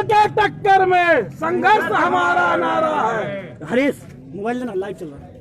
के टक्कर में संघर्ष हमारा नारा है। हरीश मोबाइल देना, लाइव चल रहा है।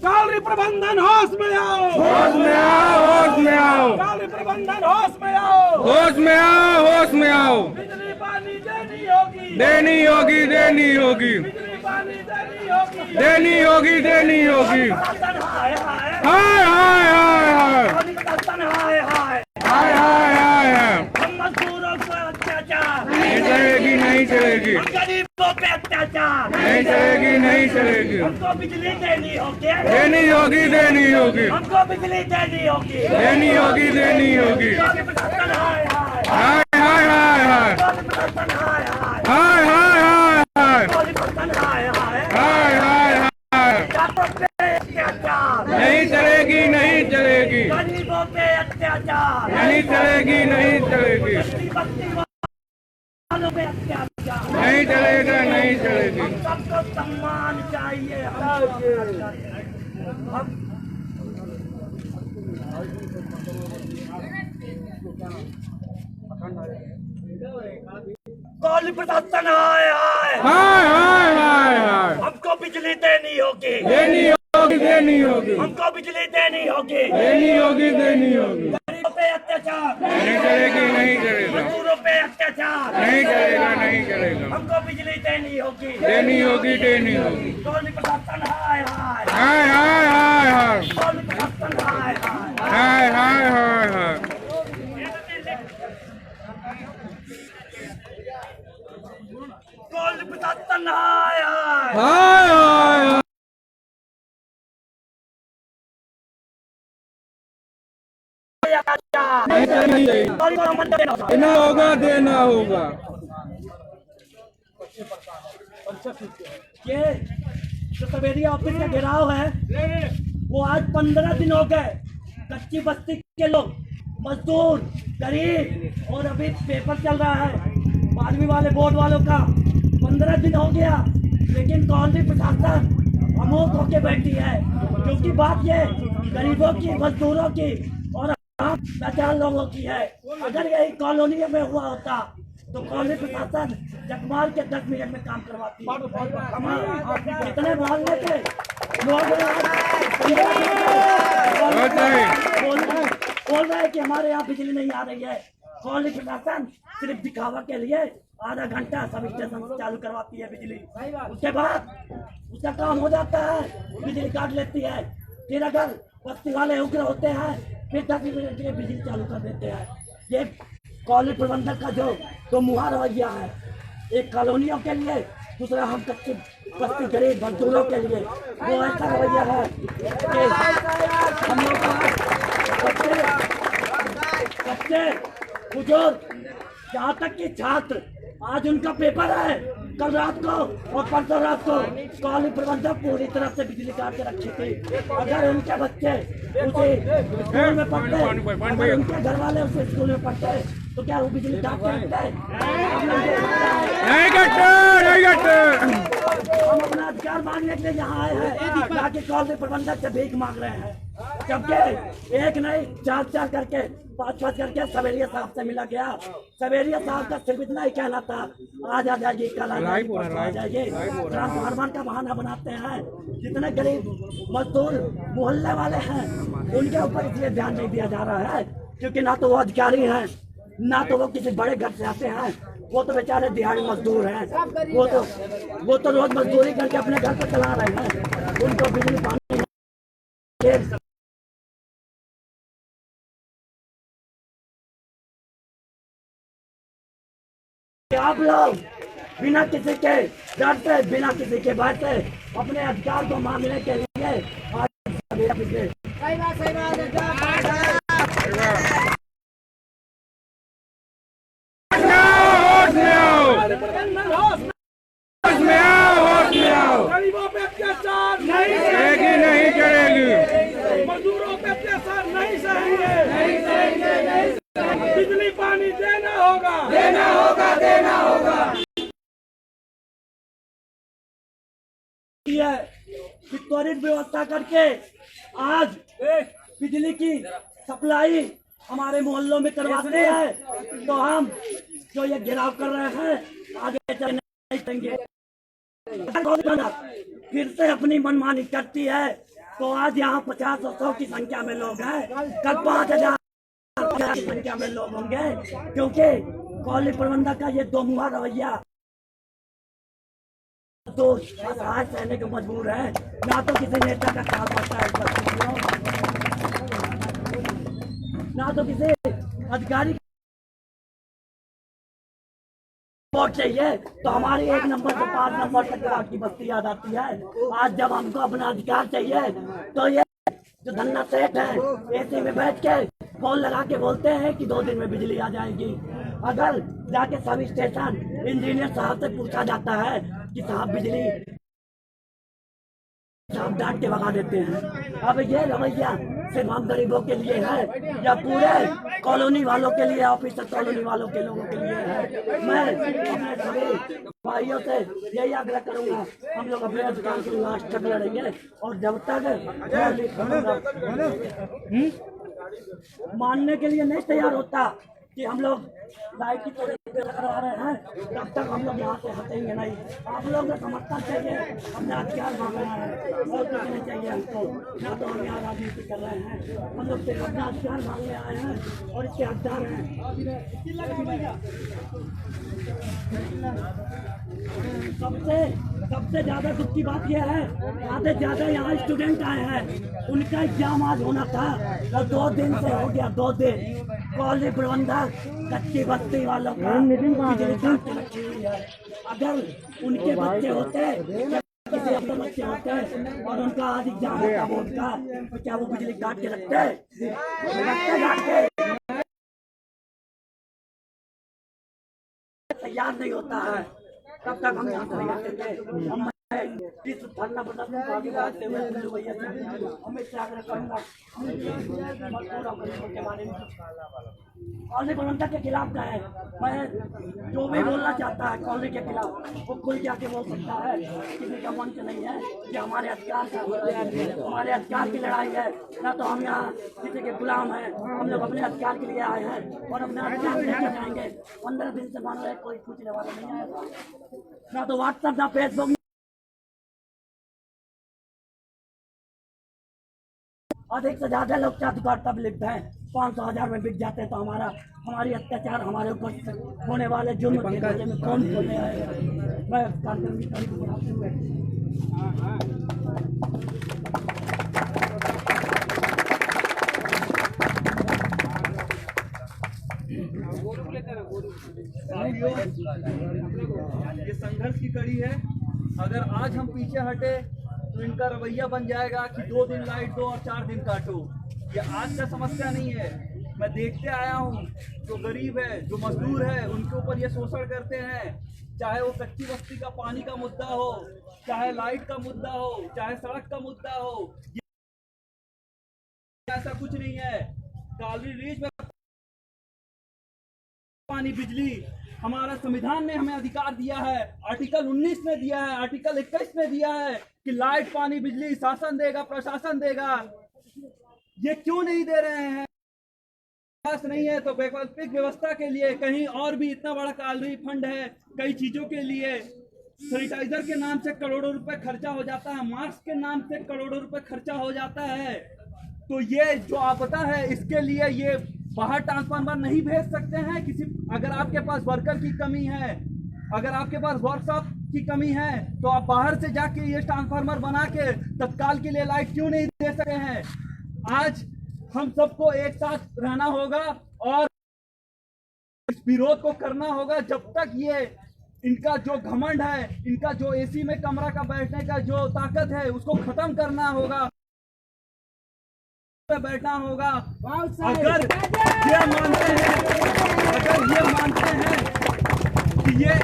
काली प्रबंधन होश में आओ, होश में आओ, होश में आओ, काली प्रबंधन होश में आओ, होश में आओ, होश में आओ। बिजली पानी देनी होगी, देनी होगी, देनी होगी, बिजली पानी देनी होगी, देनी होगी, देनी होगी। हाय हाय हाय हाय हाय हाय हाय हाय हाय हाय हाय हाय। हम मजदूरों पर अत्याचार नहीं चलेगी, नहीं चलेगी, हम गरीबों पे अत्याचार नहीं चलेगी, नहीं चलेगी। हमको बिजली देनी होगी, देनी होगी, देनी होगी, हमको बिजली देनी होगी, देनी होगी, देनी होगी। काली प्रबंधन हाय हाय हाय हाय हाय हाय काली प्रबंधन हाय हाय हाय हाय हाय हाय काली प्रबंधन हाय हाय हाय हाय हाय। जातों पे अत्याचार नहीं चलेगी, नहीं चलेगी, गरीबों पे अत्याचार नहीं चलेगी, नहीं चलेगी, बस्ती वालों पे अत्याचार नहीं चलेगा, नहीं चलेगी। सबको सम्मान चाहिए हम काली प्रशासन हाय हाय हाय हाय हाय हाय। हमको बिजली देनी होगी, देनी होगी, देनी होगी, हमको बिजली देनी होगी, देनी होगी, देनी होगी। गरीबों पे अत्याचार नहीं चलेगी, नहीं चलेगा, मजदूरों पे अत्याचार नहीं चलेगा, नहीं चलेगा। हमको बिजली देनी होगी, देनी होगी, देनी होगी। काली प्रशासन हाय हाय हाय हाय हाय हाय काली प्रशासन हाय हाय हाय हाय हाय हाय। काली प्रशासन हाय हाय हाय हाय हाय। नहीं चलेगी, काली प्रबंधन देना होगा। देना होगा, देना होगा। ये जो सवेरिया ऑफिस का घेराव है वो आज 15 दिन हो गए। कच्ची बस्ती के लोग, मजदूर, गरीब और अभी पेपर चल रहा है 12वीं वाले बोर्ड वालों का, 15 दिन हो गया, लेकिन कॉलोनी प्रशासन खामोश होके बैठी है। क्योंकि बात ये गरीबों की, मजदूरों की और लाचार लोगों की है। अगर यही कॉलोनी में हुआ होता तो कॉलोनी प्रशासन जगमाल के 10 मिनट में काम करवाती। कितने मोहल्ले के लोग बोल रहे हैं कि हमारे यहाँ बिजली नहीं आ रही है। कॉलोनी प्रशासन सिर्फ दिखावा के लिए आधा घंटा सब स्टेशन चालू करवाती है बिजली, उसके बाद उसका काम हो जाता है, बिजली काट लेती है। फिर अगर बस्ती वाले उग्र होते हैं फिर 10 मिनट के लिए बिजली चालू कर देते हैं। ये कॉलोनी प्रबंधक का जो तो मुहा रवैया है, एक कॉलोनियों के लिए, दूसरा हम कच्चे बस्ती गरीब मजदूरों के लिए वो ऐसा रवैया है कि हम लोग बच्चे बुजुर्ग यहाँ तक कि छात्र, आज उनका पेपर है कल रात को और परसों रात को कॉलोनी प्रबंधक पूरी तरह से बिजली काट के रखी थी। अगर उनके बच्चे उसे स्कूल में पढ़ते, अगर उनके घर वाले उसे स्कूल में पढ़ते तो क्या वो बिजली काट के रखते? नहीं करते, नहीं करते। हम अपना अधिकार मांगने के लिए यहाँ आए हैं, ताकि कॉलोनी प्रबंधक से भीख मांग रहे हैं। जबकि एक नहीं 4 करके 5 करके सवेरिया साहब से मिला गया। सवेरिया साहब का सिर्फ इतना ही कहना था, आज आ जाएगी, कल आ जाएगी, आ जाएगी। ट्रांसफार्मर का बहाना बनाते हैं। जितने गरीब मजदूर मोहल्ले वाले हैं उनके ऊपर इसलिए ध्यान नहीं दिया जा रहा है क्योंकि ना तो वो अधिकारी हैं, ना तो वो किसी बड़े घर से आते हैं। वो तो बेचारे दिहाड़ी मजदूर हैं, वो तो रोज मजदूरी करके अपने घर को चला रहे हैं। उनको बिजली पानी आप लोग बिना किसी के डर से, बिना किसी के भय से अपने अधिकार को मांगने के लिए आज सही बात गरीबों पे अत्याचार नहीं चलेगी, नहीं चलेगी, मजदूरों पे अत्याचार नहीं सहेंगे। बिजली पानी देना होगा, देना होगा, देना होगा। त्वरित व्यवस्था करके आज बिजली की सप्लाई हमारे मोहल्लों में करवाते हैं, तो हम जो ये घेराव कर रहे हैं आगे चलने नहीं देंगे। फिर से अपनी मनमानी करती है, तो आज यहाँ 50 और 100 की संख्या में लोग हैं, कल 5000 की संख्या में लोग होंगे, क्योंकि कॉलोनी प्रबंधक का ये दो मुहा रवैया तो असहाय सहने को मजबूर है। ना तो किसी नेता का काम पड़ता है, ना तो किसी अधिकारी वोट चाहिए, तो हमारी 1 नंबर से 5 नंबर तक आपकी बस्ती याद आती है। आज जब हमको अपना अधिकार चाहिए, तो ये जो धन्ना सेठ है एसी में बैठ के फोन लगा के बोलते हैं कि 2 दिन में बिजली आ जाएगी। अगर जाके सब स्टेशन इंजीनियर साहब से पूछा जाता है कि साहब बिजली, साहब डांट के भगा देते हैं। अब ये रवैया सिर्फ हम गरीबों के लिए है या पूरे कॉलोनी वालों के लिए, ऑफिसर कॉलोनी वालों के लोगों के लिए है? मैं अपने सभी भाइयों से यही आग्रह करूंगा, हम लोग अपने अधिकार के लास्ट तक लड़ेंगे, और जब तक मानने के लिए नहीं तैयार होता कि हम लोग लाइट की चोरी करवा रहे हैं, तब तक हम लोग यहाँ से हटेंगे नहीं। आप लोग को समझना चाहिए, हमने अधिकार मांग रहे हैं और कुछ नहीं चाहिए हमको। ना तो हम यहाँ राजनीति कर रहे हैं, हम लोग सिर्फ अपना अधिकार मांगने आए हैं और इसके हकदार हैं। सबसे ज्यादा दुख की बात यह है, आधे ज्यादा यहाँ स्टूडेंट आए हैं, उनका एग्जाम आज होना था और 2 दिन से हो गया। 2 दिन कॉलेज प्रबंधक कच्ची बस्ती वालों का बिजली काट के रखी हुई है। अगर उनके बच्चे होते, किसी अपने बच्चे होते और उनका आज एग्जाम होता बोर्ड का, तो क्या वो बिजली काट के रखते? तैयार नहीं होता है, तब तक हम यहाँ से हटेंगे। हम इस धरना प्रदर्शन को आगे बढ़ाते हुए भैया से हमें आग्रह करूंगा के बारे में कॉलोनी प्रबंधक के खिलाफ का है। मैं जो भी बोलना चाहता है कॉलोनी के खिलाफ, वो खुल जाके बोल सकता है। किसी का मंच नहीं है कि हमारे अधिकार का, हमारे अधिकार की लड़ाई है। ना तो हम यहाँ किसी के गुलाम हैं, हम लोग अपने अधिकार के लिए आए हैं और अपने अधिकार लेकर जाएंगे। 15 दिन से मान रहे कोई पूछने वाला नहीं आएगा, ना तो व्हाट्सएप ना फेसबुक। अधिक से ज्यादा लोग क्या दुकान तब लिखते हैं, 500,000 में बिक जाते हैं, तो हमारी अत्याचार हमारे ऊपर होने वाले जुर्म के बारे में कौन बोलने आएगा? मैं कार्यक्रम की तारीख बढ़ाते हुए ये संघर्ष की कड़ी है। अगर आज हम पीछे हटे तो इनका रवैया बन जाएगा कि 2 दिन लाइट दो और 4 दिन काटो। ये आज का समस्या नहीं है। मैं देखते आया हूँ, जो गरीब है, जो मजदूर है, उनके ऊपर ये शोषण करते हैं। चाहे वो कच्ची बस्ती का पानी का मुद्दा हो, चाहे लाइट का मुद्दा हो, चाहे सड़क का मुद्दा हो, ऐसा कुछ नहीं है। कॉलोनी रीच में पानी, बिजली हमारा संविधान ने हमें अधिकार दिया है। आर्टिकल 19 ने दिया है, आर्टिकल 21 ने दिया है कि लाइट, पानी, बिजली शासन देगा, प्रशासन देगा। ये क्यों नहीं दे रहे हैं? पास नहीं है तो वैकल्पिक व्यवस्था के लिए कहीं और भी इतना बड़ा कॉलोनी फंड है, कई चीजों के लिए। सैनिटाइजर के नाम से करोड़ों रुपए खर्चा हो जाता है, मास्क के नाम से करोड़ों रुपए खर्चा हो जाता है। तो ये जो आपदा है, इसके लिए ये बाहर ट्रांसफार्मर नहीं भेज सकते हैं किसी। अगर आपके पास वर्कर की कमी है, अगर आपके पास वर्कशॉप की कमी है, तो आप बाहर से जाके ये ट्रांसफार्मर बना के तत्काल के लिए लाइट क्यों नहीं दे सकते हैं? आज हम सबको एक साथ रहना होगा और इस विरोध को करना होगा जब तक ये इनका जो घमंड है, इनका जो एसी में कमरा का बैठने का जो ताकत है, उसको खत्म करना होगा, बैठना होगा। अगर ये मानते हैं कि ये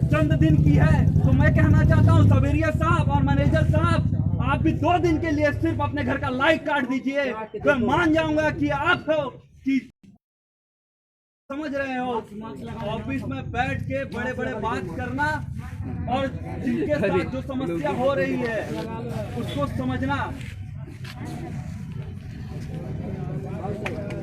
चंद दिन की है, तो मैं कहना चाहता हूँ सवेरिया साहब और मैनेजर साहब, आप भी 2 दिन के लिए सिर्फ अपने घर का लाइट काट दीजिए। मैं मान जाऊंगा कि आप हो कि समझ रहे हो। ऑफिस में बैठ के बड़े बड़े बात करना और जिनके साथ जो समस्या हो रही है उसको समझना।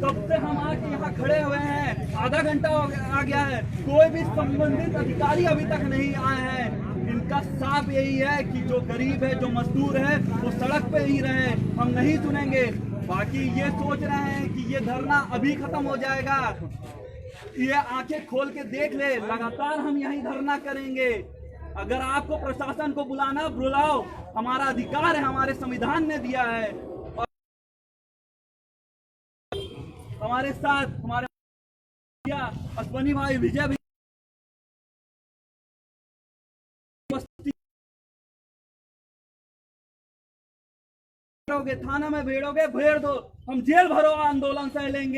तब से हम आके यहाँ खड़े हुए हैं, आधा घंटा आ गया है, कोई भी संबंधित अधिकारी अभी तक नहीं आए हैं। इनका साफ यही है कि जो गरीब है, जो मजदूर है, वो सड़क पे ही रहे, हम नहीं सुनेंगे। बाकी ये सोच रहे हैं कि ये धरना अभी खत्म हो जाएगा, ये आंखें खोल के देख ले, लगातार हम यही धरना करेंगे। अगर आपको प्रशासन को बुलाना, बुलाओ, हमारा अधिकार है, हमारे संविधान ने दिया है। और हमारे साथ हमारे अश्वनी भाई, विजय भी थाना में भेड़ोगे, भेड़ दो, हम जेल भरो आंदोलन से लेंगे।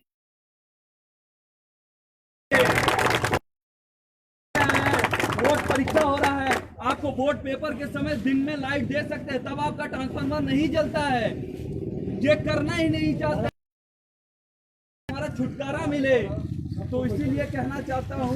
वोट परीक्षा हो रहा है, आपको वोट पेपर के समय दिन में लाइट दे सकते हैं, तब आपका ट्रांसफार्मर नहीं जलता है। ये करना ही नहीं चाहते, हमारा छुटकारा मिले, तो इसीलिए कहना चाहता हूँ।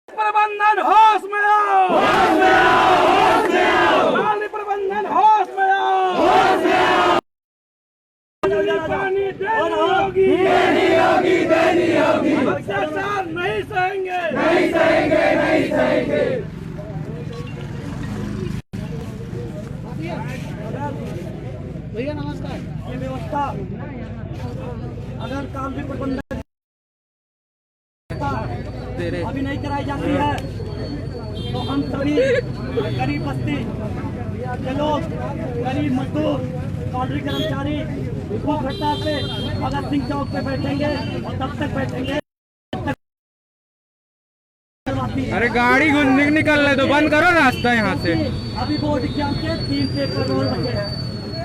प्रबंधन होश में आओ, होश में आओ, होश में आओ, पानी प्रबंधन होश में आओ, होश में आओ। पानी देनी होगी, देनी होगी। अत्याचार नहीं सहेंगे, नहीं सहेंगे, नहीं सहेंगे। भैया नमस्कार। ये व्यवस्था अगर काम भी प्रबंधन अभी नहीं कराई जाती है तो हम सभी गरीब बस्ती के लोग, गरीब मजदूर, कॉन्ट्री कर्मचारी भूख हड़ताल पे भगत सिंह चौक पे बैठेंगे और तब तक बैठेंगे। अरे गाड़ी निकल रहे तो बंद करो रास्ता यहाँ से। अभी बोर्ड एग्जाम के 3 पेपर रोल बचे हैं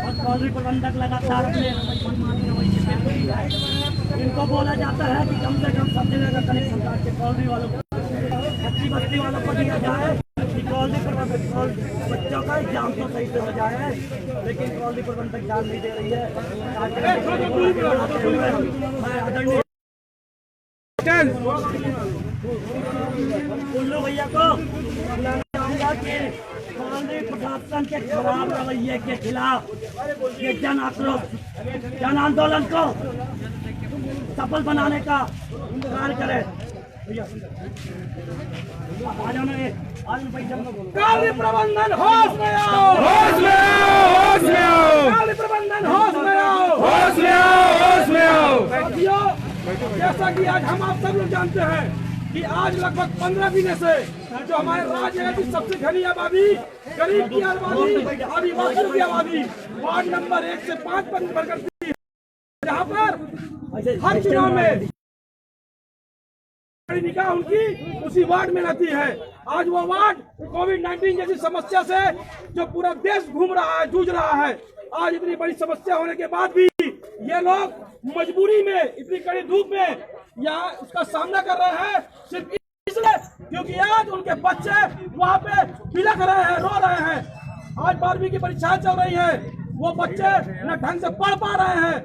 और कॉन्ट्री प्रबंधक लगातार अपने मनमानी रवैये पे लगी है। इनको बोला जाता है कि कम से कम सब जगह का कनेक्शन सरकार के कॉलोनी वालों को, अच्छी बस्ती वालों को दिया जाए कि कॉलोनी प्रबंधक बच्चों का एग्जाम तो सही से हो जाए, लेकिन कॉलोनी प्रबंधक ध्यान नहीं दे रही है। मैं आदरणीय उल्लू भैया को बताना चाहूंगा कि कॉलोनी प्रशासन के खराब रवैये के खिलाफ ये जन आक्रोश, जन आंदोलन को सफल बनाने का कार्य करें। कॉलोनी प्रबंधन होश में आओ, होश में आओ, होश में आओ, कॉलोनी प्रबंधन होश में आओ, होश में आओ, होश में आओ। साथियों, जैसा कि आज हम आप सब लोग जानते हैं कि आज लगभग 15 महीने से जो हमारे राज्य की सबसे घनी आबादी, गरीब की आबादी, आदिवासियों की आबादी वार्ड नंबर 1 से 5 पर निर्भर करती है, जहाँ पर हर चुनाव में निकाह उनकी उसी वार्ड में रहती है। आज वो वार्ड कोविड-19 जैसी समस्या से जो पूरा देश घूम रहा है, जूझ रहा है, आज इतनी बड़ी समस्या होने के बाद भी ये लोग मजबूरी में, इतनी कड़ी धूप में यहाँ उसका सामना कर रहे हैं, सिर्फ इसलिए क्योंकि आज उनके बच्चे वहाँ पे बिलख रहे हैं, रो रहे हैं। आज 12वीं की परीक्षाएं चल रही है, वो बच्चे न ढंग से पढ़ पा रहे हैं।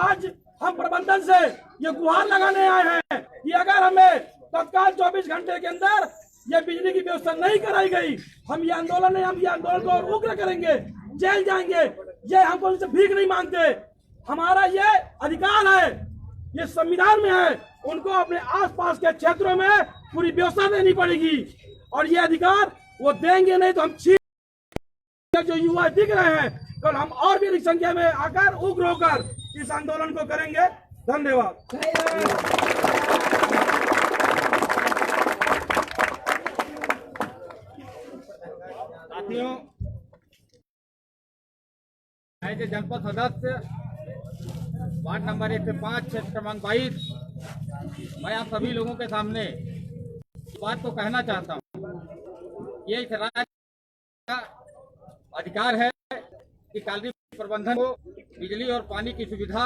आज हम प्रबंधन से ये गुहार लगाने आए हैं कि अगर हमें तत्काल 24 घंटे के अंदर ये बिजली की व्यवस्था नहीं कराई गई, हम ये आंदोलन को और उग्र करेंगे, जेल जाएंगे। ये हमको इनसे भीख नहीं मांगते, हमारा ये अधिकार है, ये संविधान में है। उनको अपने आसपास के क्षेत्रों में पूरी व्यवस्था देनी पड़ेगी और ये अधिकार वो देंगे नहीं तो हम छीन। जो युवा दिख रहे हैं, कल हम और भी अधिक संख्या में आकर उग्र होकर इस आंदोलन को करेंगे। धन्यवाद। साथियों, जनपद सदस्य वार्ड नंबर 1 से 5 क्षेत्र क्रमांक 22, मैं आप सभी लोगों के सामने इस बात को कहना चाहता हूँ, ये इस राज्य का अधिकार है कि कॉलोनी प्रबंधन को बिजली और पानी की सुविधा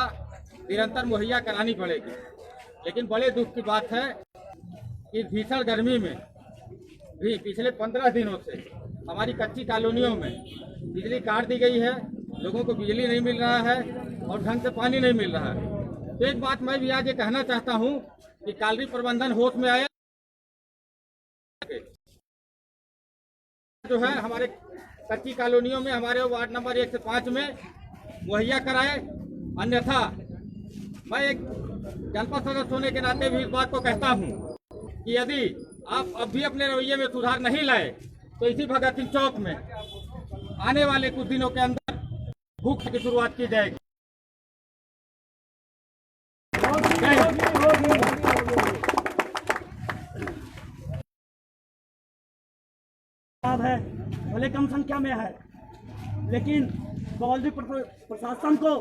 निरंतर मुहैया करानी पड़ेगी। लेकिन बड़े दुख की बात है कि भीषण गर्मी में भी पिछले 15 दिनों से हमारी कच्ची कॉलोनियों में बिजली काट दी गई है, लोगों को बिजली नहीं मिल रहा है और ढंग से पानी नहीं मिल रहा है। तो एक बात मैं भी आज ये कहना चाहता हूँ कि कॉलोनी प्रबंधन होश में आए, जो है हमारे कच्ची कॉलोनियों में हमारे वार्ड नंबर 1 से 5 में मुहैया कराए। अन्यथा मैं एक जनपद सदस्य होने के नाते भी इस बात को कहता हूं कि यदि आप अब भी अपने रवैये में सुधार नहीं लाए तो इसी भगत सिंह चौक में आने वाले कुछ दिनों के अंदर भूख की शुरुआत की जाएगी। है भले कम संख्या में है, लेकिन कॉलोनी प्रशासन को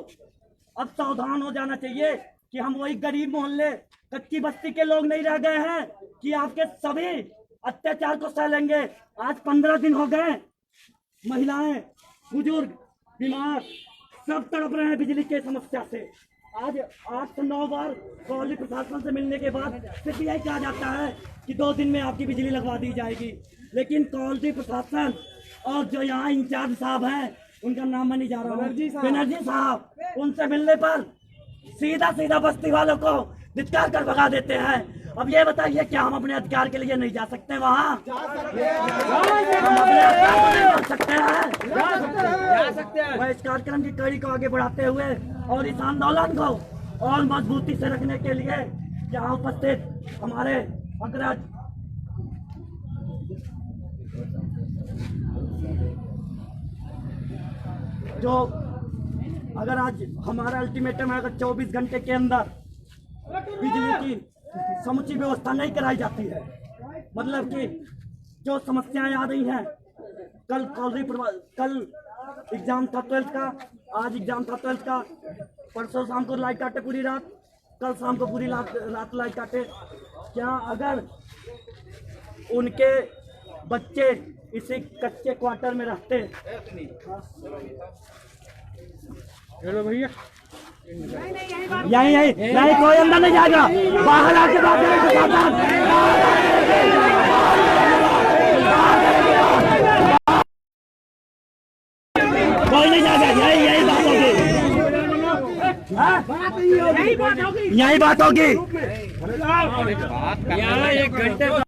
अब सावधान हो जाना चाहिए कि हम वही गरीब मोहल्ले कच्ची बस्ती के लोग नहीं रह गए हैं कि आपके सभी अत्याचार को सह लेंगे। आज 15 दिन हो गए, महिलाएं, बुजुर्ग, बीमार सब तड़प रहे हैं बिजली की समस्या से। आज 8 से 9 बार कॉलोनी प्रशासन से मिलने के बाद सिर्फ यही कहा जाता है कि 2 दिन में आपकी बिजली लगवा दी जाएगी, लेकिन कॉलोनी प्रशासन और जो यहाँ इंचार्ज साहब हैं, उनका नाम मैं नहीं जा रहा हूँ, बनर्जी साहब, उनसे मिलने पर सीधा सीधा बस्ती वालों को धिक्कार कर भगा देते हैं। अब ये बताइए क्या हम अपने अधिकार के लिए नहीं जा सकते वहाँ? हम अपने अधिकार को नहीं मांग सकते हैं? जा सकते हैं। मैं इस कार्यक्रम की कड़ी को आगे बढ़ाते हुए और इस आंदोलन को और मजबूती से रखने के लिए यहाँ उपस्थित हमारे अग्रज जो अगर आज हमारा अल्टीमेटम है, अगर 24 घंटे के अंदर बिजली की समुचित व्यवस्था नहीं कराई जाती है, मतलब कि जो समस्याएं आ रही हैं, कल एग्जाम था 12th का, आज एग्जाम था 12th का, परसों शाम को लाइट काटे पूरी रात, कल शाम को पूरी रात लाइट काटे। क्या अगर उनके बच्चे इसी कच्चे क्वार्टर में रहते? हेलो भैया, यही नहीं, कोई अंदर नहीं जाएगा, बाहर आके बात कोई नहीं जाएगा, यही बात होगी, यही बात होगी। एक घंटे